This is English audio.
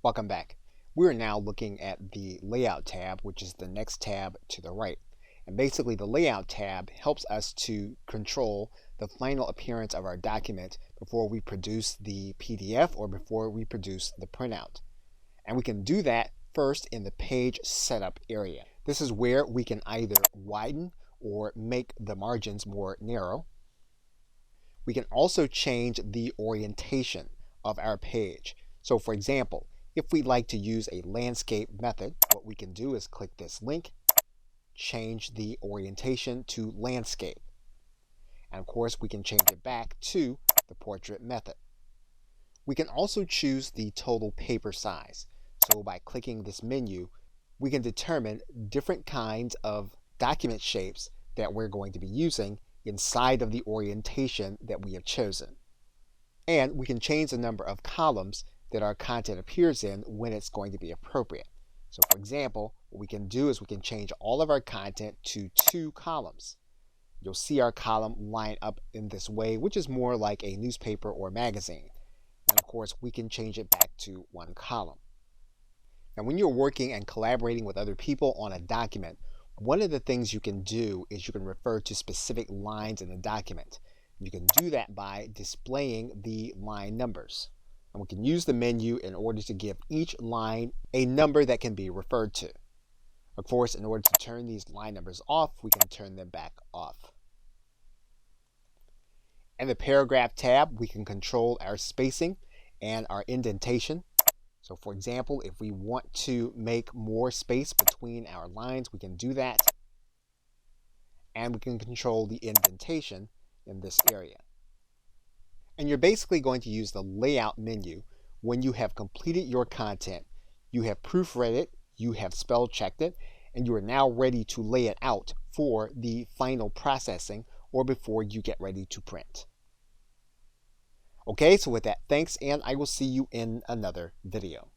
Welcome back. We're now looking at the Layout tab, which is the next tab to the right. And basically the Layout tab helps us to control the final appearance of our document before we produce the PDF or before we produce the printout. And we can do that first in the Page Setup area. This is where we can either widen or make the margins more narrow. We can also change the orientation of our page. So for example, if we'd like to use a landscape method, what we can do is click this link, change the orientation to landscape. And of course, we can change it back to the portrait method. We can also choose the total paper size. So by clicking this menu, we can determine different kinds of document shapes that we're going to be using inside of the orientation that we have chosen. And we can change the number of columns that our content appears in when it's going to be appropriate. So for example, what we can do is we can change all of our content to 2 columns. You'll see our column line up in this way, which is more like a newspaper or magazine. And of course, we can change it back to 1 column. Now, when you're working and collaborating with other people on a document, one of the things you can do is you can refer to specific lines in the document. You can do that by displaying the line numbers. And we can use the menu in order to give each line a number that can be referred to. Of course, in order to turn these line numbers off, we can turn them back off. In the Paragraph tab, we can control our spacing and our indentation. So for example, if we want to make more space between our lines, we can do that. And we can control the indentation in this area. And you're basically going to use the Layout menu when you have completed your content, you have proofread it, you have spell checked it, and you are now ready to lay it out for the final processing or before you get ready to print. Okay, so with that, thanks, and I will see you in another video.